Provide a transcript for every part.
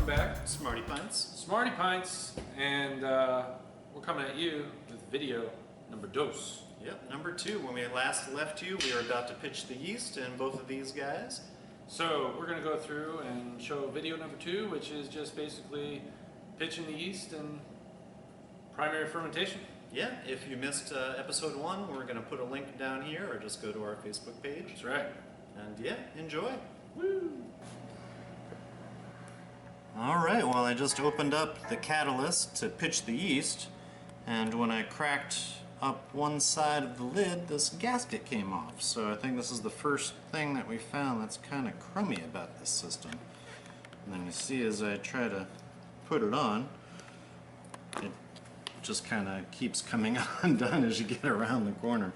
back. Smarty Pints. Smarty Pints, and we're coming at you with video number dos. Yep, number 2. When we last left you, we were about to pitch the yeast in both of these guys. So we're going to go through and show video number 2, which is just basically pitching the yeast and primary fermentation. Yeah, if you missed episode 1, we're going to put a link down here, or just go to our Facebook page. That's right. And yeah, enjoy. Woo! Alright, well I just opened up the catalyst to pitch the yeast, and when I cracked up one side of the lid, this gasket came off. So I think this is the first thing that we found that's kind of crummy about this system. And then you see as I try to put it on, it just kind of keeps coming undone as you get around the corner.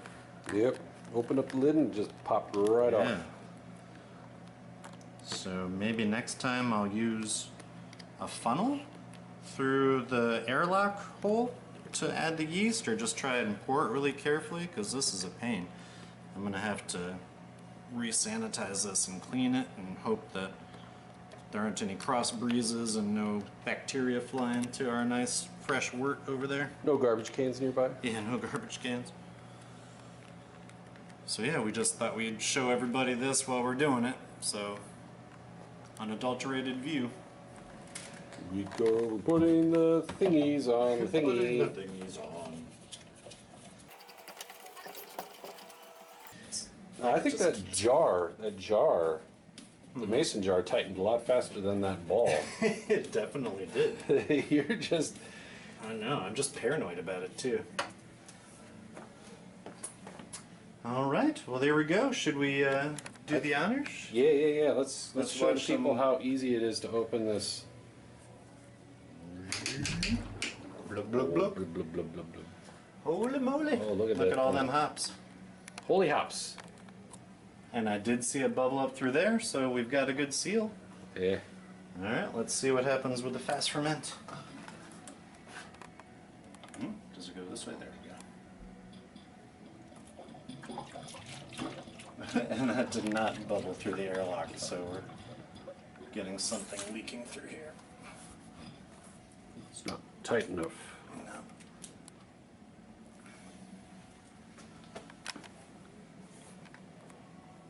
Yep, open up the lid and just pop right off. So maybe next time I'll use a funnel through the airlock hole to add the yeast, or just try and pour it really carefully, because this is a pain. I'm going to have to re-sanitize this and clean it and hope that there aren't any cross breezes and no bacteria flying to our nice fresh wort over there. No garbage cans nearby? Yeah, no garbage cans. So yeah, we just thought we'd show everybody this while we're doing it. So, unadulterated view. We go putting the thingies on the thingy. Putting the thingies on. I think that jar, the mason jar tightened a lot faster than that ball. It definitely did. You're just... I know, I'm just paranoid about it too. Alright, well there we go. Should we do the honors? Yeah. Let's show watch people how easy it is to open this. Blub, blub, blub. Blub, blub, blub, blub, blub. Holy moly! Oh, look at Look that at all thing. them hops. Holy hops. And I did see a bubble up through there, so we've got a good seal. Yeah. Alright, let's see what happens with the fast ferment. Does it go this way? There we go. And that did not bubble through the airlock, so we're getting something leaking through here. It's not tight enough. No.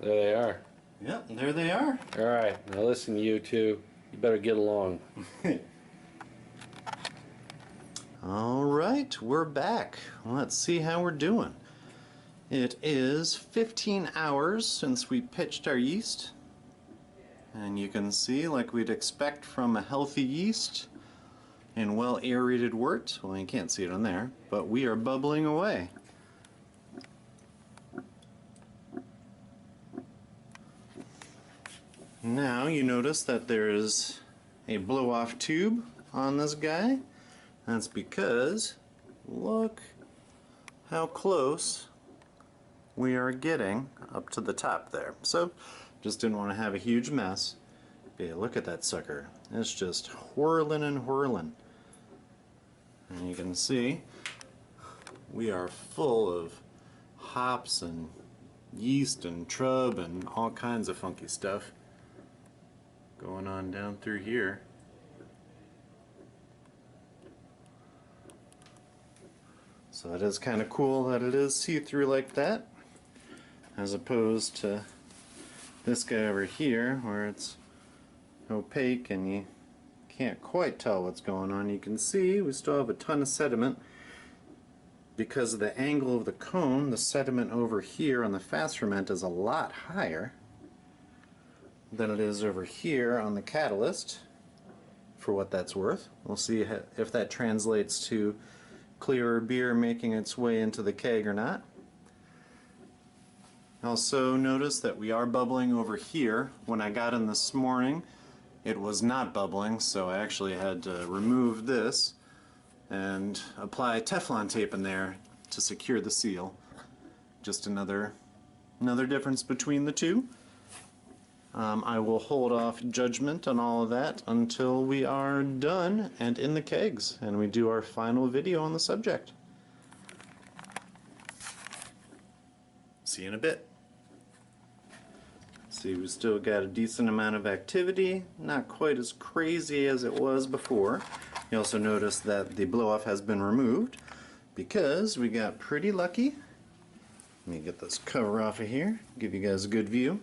There they are. Yep, there they are. Alright, now listen, you two. You better get along. Alright, we're back. Let's see how we're doing. It is 15 hours since we pitched our yeast. And you can see, like we'd expect from a healthy yeast and well aerated wort. Well, you can't see it on there, but we are bubbling away. Now you notice that there is a blow-off tube on this guy. That's because look how close we are getting up to the top there. So just didn't want to have a huge mess. But yeah, look at that sucker. It's just whirling and whirling. And you can see we are full of hops and yeast and trub and all kinds of funky stuff going on down through here. So it is kind of cool that it is see-through like that, as opposed to this guy over here where it's opaque and you can't quite tell what's going on. You can see we still have a ton of sediment. Because of the angle of the cone, the sediment over here on the fast ferment is a lot higher than it is over here on the catalyst, for what that's worth. We'll see if that translates to clearer beer making its way into the keg or not. Also notice that we are bubbling over here. When I got in this morning, it was not bubbling, so I actually had to remove this and apply Teflon tape in there to secure the seal. Just another difference between the two. I will hold off judgment on all of that until we are done and in the kegs and we do our final video on the subject. See you in a bit. See, we still got a decent amount of activity, not quite as crazy as it was before. You also notice that the blow-off has been removed because we got pretty lucky. Let me get this cover off of here, give you guys a good view.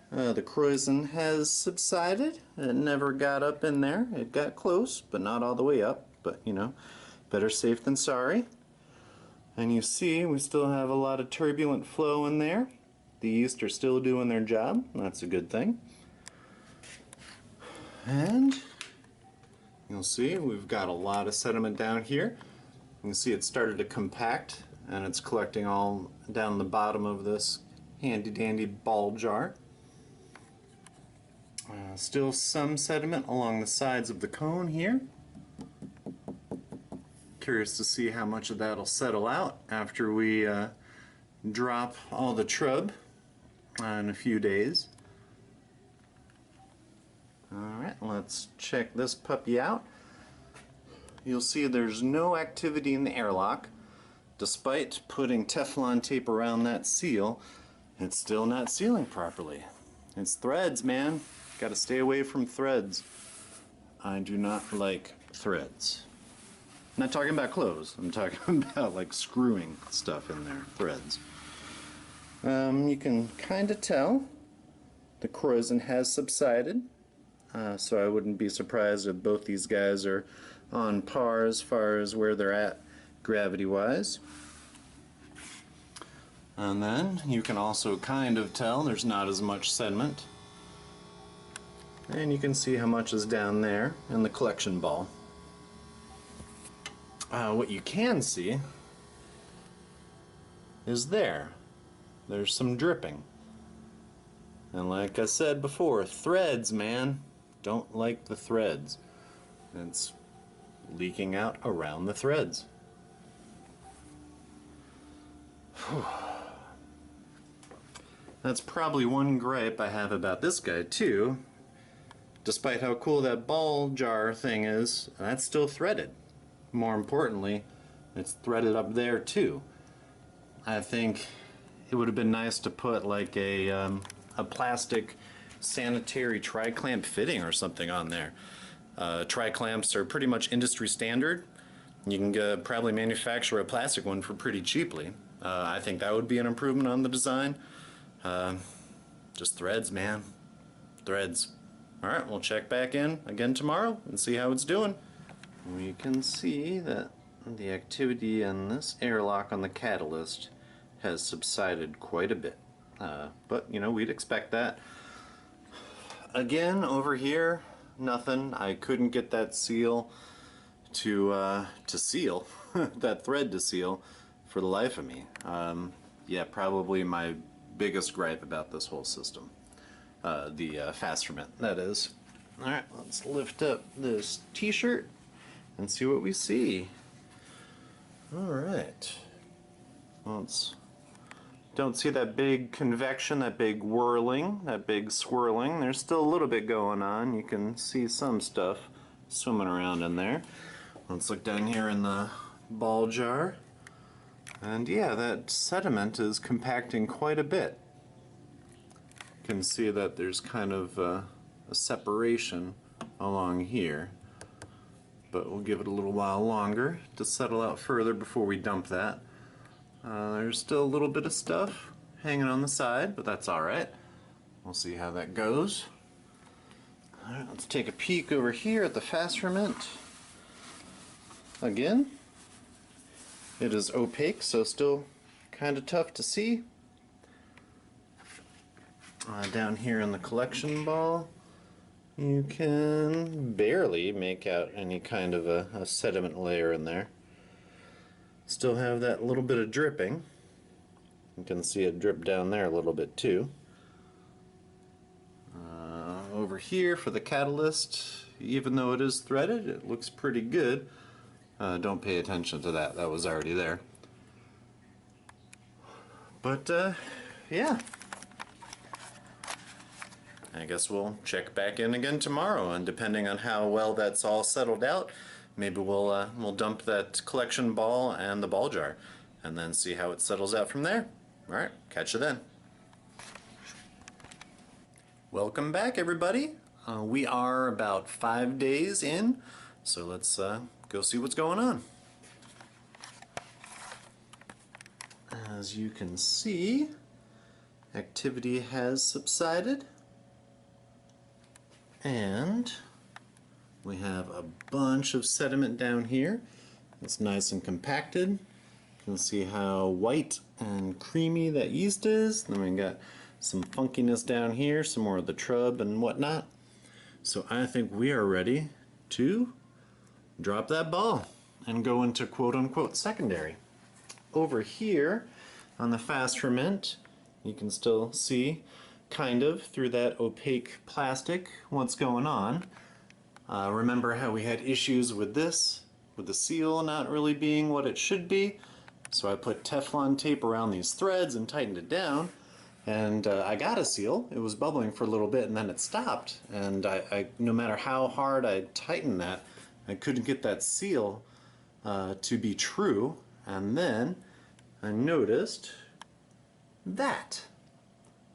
The krausen has subsided. It never got up in there. It got close, but not all the way up. But, you know, better safe than sorry. And you see, we still have a lot of turbulent flow in there. The yeast are still doing their job. That's a good thing. And you'll see we've got a lot of sediment down here. You can see it started to compact, and it's collecting all down the bottom of this handy dandy ball jar. Still some sediment along the sides of the cone here. Curious to see how much of that will settle out after we drop all the trub in a few days. Alright, let's check this puppy out. You'll see there's no activity in the airlock. Despite putting Teflon tape around that seal, it's still not sealing properly. It's threads, man. Gotta stay away from threads. I do not like threads. I'm not talking about clothes. I'm talking about like screwing stuff in there. Threads. You can kind of tell the krausen has subsided. So I wouldn't be surprised if both these guys are on par as far as where they're at gravity-wise. And then you can also kind of tell there's not as much sediment. And you can see how much is down there in the collection ball. What you can see is there's some dripping. And like I said before, threads, man. Don't like the threads. It's leaking out around the threads. Whew. That's probably one gripe I have about this guy too. Despite how cool that ball jar thing is, that's still threaded. More importantly, it's threaded up there too. I think it would have been nice to put like a plastic sanitary tri-clamp fitting or something on there. Tri-clamps are pretty much industry standard. You can probably manufacture a plastic one for pretty cheaply. I think that would be an improvement on the design. Just threads, man. Threads. Alright, we'll check back in again tomorrow and see how it's doing. We can see that the activity in this airlock on the catalyst has subsided quite a bit. But, you know, we'd expect that. Again, over here, nothing. I couldn't get that seal to seal, that thread to seal, for the life of me. Yeah, probably my biggest gripe about this whole system. The FastFerment, that is. Alright, let's lift up this t-shirt and see what we see. Alright. Don't see that big convection, that big whirling, that big swirling. There's still a little bit going on. You can see some stuff swimming around in there. Let's look down here in the ball jar. And yeah, that sediment is compacting quite a bit. You can see that there's kind of a separation along here. But we'll give it a little while longer to settle out further before we dump that. There's still a little bit of stuff hanging on the side, but that's alright. We'll see how that goes. Alright, let's take a peek over here at the FastFerment. Again, it is opaque, so still kind of tough to see. Down here in the collection ball, you can barely make out any kind of a sediment layer in there. Still have that little bit of dripping. You can see it drip down there a little bit too. Over here for the catalyst, even though it is threaded, it looks pretty good. Don't pay attention to that, that was already there. But yeah. I guess we'll check back in again tomorrow, and depending on how well that's all settled out, maybe we'll dump that collection ball and the ball jar, and then see how it settles out from there. Alright, catch you then. Welcome back, everybody. We are about 5 days in, so let's go see what's going on. As you can see, activity has subsided, and we have a bunch of sediment down here. It's nice and compacted. You can see how white and creamy that yeast is. Then we got some funkiness down here, some more of the trub and whatnot. So I think we are ready to drop that ball and go into quote-unquote secondary. Over here on the FastFerment, you can still see kind of through that opaque plastic what's going on. Remember how we had issues with this, with the seal not really being what it should be? So I put Teflon tape around these threads and tightened it down, and I got a seal. It was bubbling for a little bit and then it stopped, and no matter how hard I tightened that, I couldn't get that seal to be true. And then I noticed that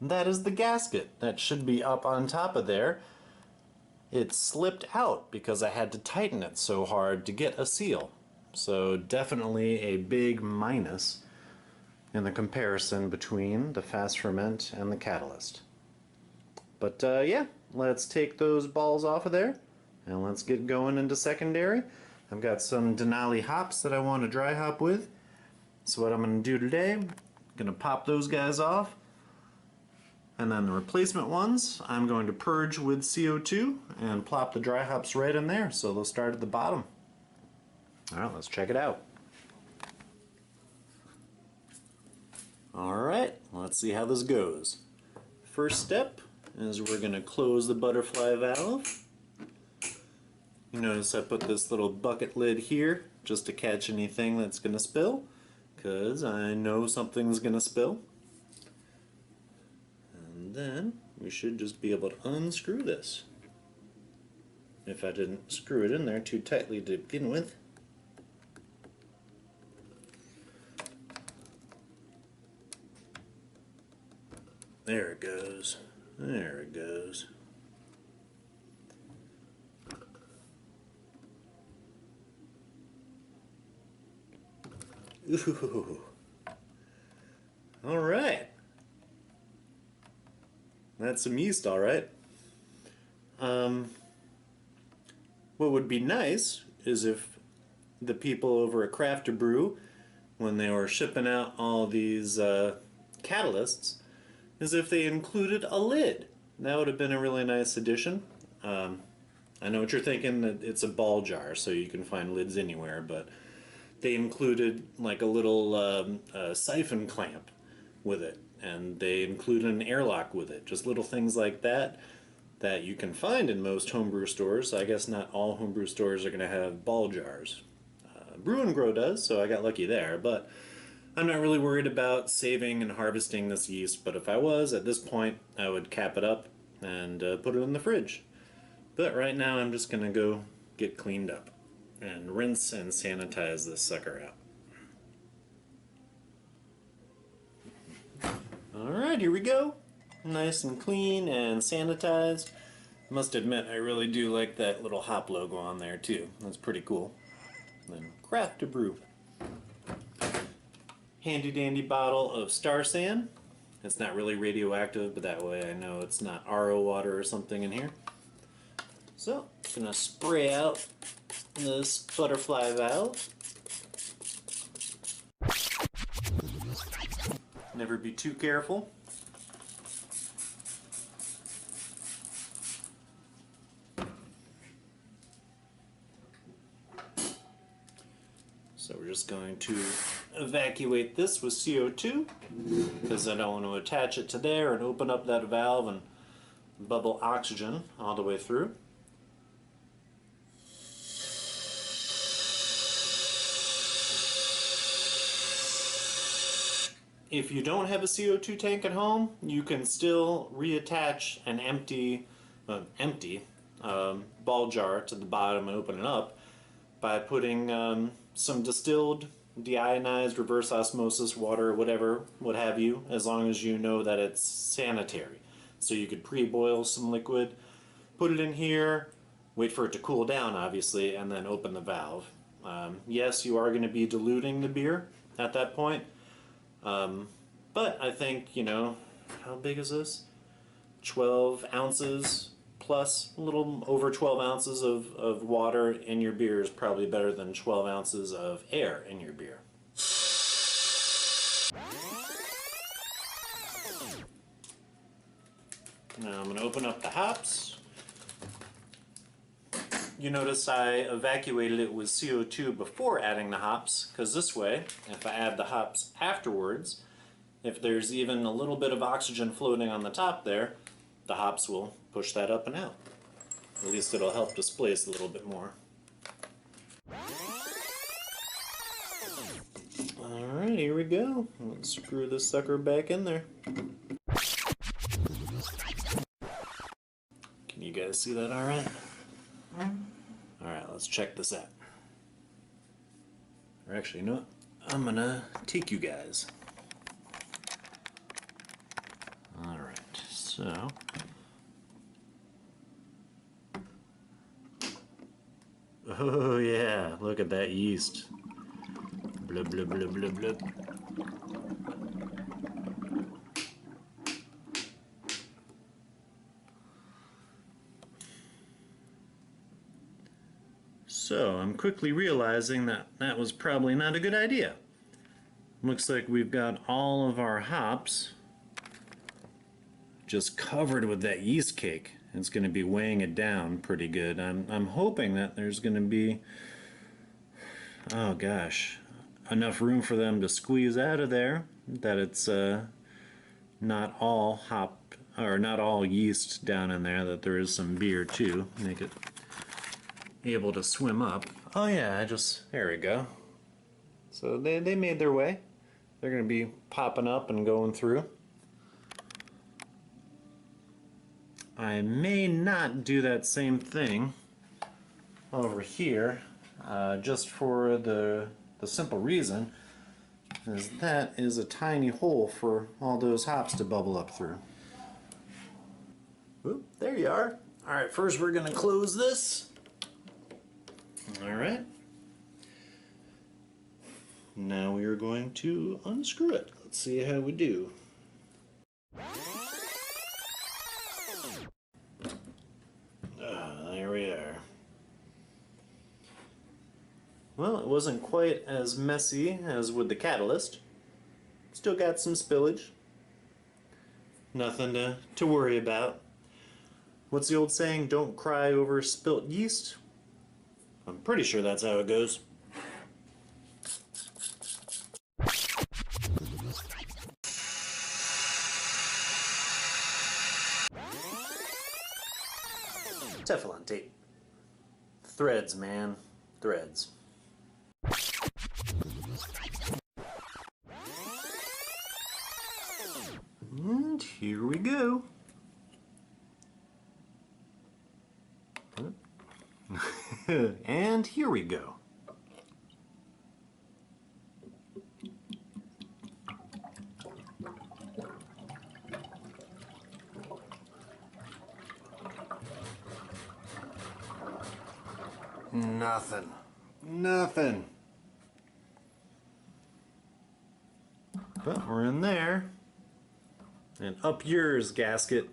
is the gasket that should be up on top of there. It slipped out because I had to tighten it so hard to get a seal. So definitely a big minus in the comparison between the FastFerment and the Catalyst. But yeah, let's take those balls off of there and let's get going into secondary. I've got some Denali hops that I want to dry hop with. So what I'm going to do today, I'm going to pop those guys off, and then the replacement ones I'm going to purge with CO2 and plop the dry hops right in there, so they'll start at the bottom. Alright, let's check it out. Alright, let's see how this goes. First step is we're going to close the butterfly valve. You notice I put this little bucket lid here just to catch anything that's going to spill, because I know something's going to spill. And then we should just be able to unscrew this, if I didn't screw it in there too tightly to begin with. There it goes. There it goes. Ooh. All right. That's some yeast, all right. What would be nice is if the people over at Crafter Brew, when they were shipping out all these catalysts, is if they included a lid. That would have been a really nice addition. I know what you're thinking, that it's a ball jar, so you can find lids anywhere, but they included like a little siphon clamp with it, and they included an airlock with it. Just little things like that that you can find in most homebrew stores. I guess not all homebrew stores are going to have ball jars. Brew and Grow does, so I got lucky there, but I'm not really worried about saving and harvesting this yeast, but if I was, at this point, I would cap it up and put it in the fridge. But right now I'm just going to go get cleaned up and rinse and sanitize this sucker out. Alright, here we go. Nice and clean and sanitized. Must admit, I really do like that little hop logo on there too. That's pretty cool. And then Crafter Brew. Handy dandy bottle of Star San. It's not really radioactive, but that way I know it's not RO water or something in here. So, I'm gonna spray out this butterfly valve. Never be too careful. So we're just going to evacuate this with CO2 because I don't want to attach it to there and open up that valve and bubble oxygen all the way through. If you don't have a CO2 tank at home, you can still reattach an empty ball jar to the bottom and open it up by putting some distilled, deionized, reverse osmosis water, whatever, what have you, as long as you know that it's sanitary. So you could pre-boil some liquid, put it in here, wait for it to cool down, obviously, and then open the valve. Yes, you are going to be diluting the beer at that point, but I think, you know, how big is this? 12 ounces plus, a little over 12 ounces of water in your beer is probably better than 12 ounces of air in your beer. Now I'm going to open up the hops. You notice I evacuated it with CO2 before adding the hops, because this way, if I add the hops afterwards, if there's even a little bit of oxygen floating on the top there, the hops will push that up and out. At least it'll help displace a little bit more. Alright, here we go. Let's screw this sucker back in there. Can you guys see that alright? Alright, let's check this out. Or actually, you know what? I'm gonna take you guys. Alright, so... Oh yeah, look at that yeast. Blub, blub, blub, blub, blub. So I'm quickly realizing that that was probably not a good idea. Looks like we've got all of our hops just covered with that yeast cake. It's going to be weighing it down pretty good. I'm hoping that there's going to be, oh gosh, enough room for them to squeeze out of there, that it's not all hop or not all yeast down in there, that there is some beer too. Make it able to swim up. Oh yeah, there we go. So they made their way. They're going to be popping up and going through. I may not do that same thing over here, just for the simple reason is that is a tiny hole for all those hops to bubble up through. Oop, there you are. Alright, first we're going to close this. Alright. Now we are going to unscrew it. Let's see how we do. There we are. Well, it wasn't quite as messy as with the catalyst. Still got some spillage. Nothing to worry about. What's the old saying? Don't cry over spilt yeast? I'm pretty sure that's how it goes. Teflon tape. Threads, man. Threads. And here we go. And here we go. Nothing. Nothing. But we're in there. And up yours, gasket.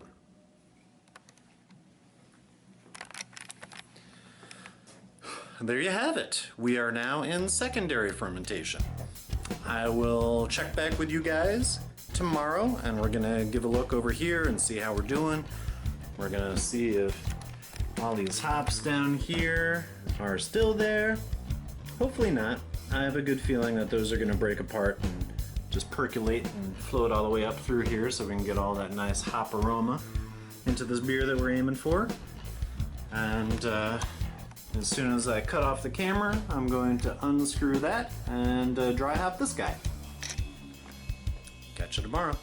There you have it. We are now in secondary fermentation. I will check back with you guys tomorrow, and we're gonna give a look over here and see how we're doing. We're gonna see if all these hops down here are still there. Hopefully not. I have a good feeling that those are gonna break apart and just percolate and float all the way up through here so we can get all that nice hop aroma into this beer that we're aiming for. And as soon as I cut off the camera, I'm going to unscrew that and dry hop this guy. Catch you tomorrow.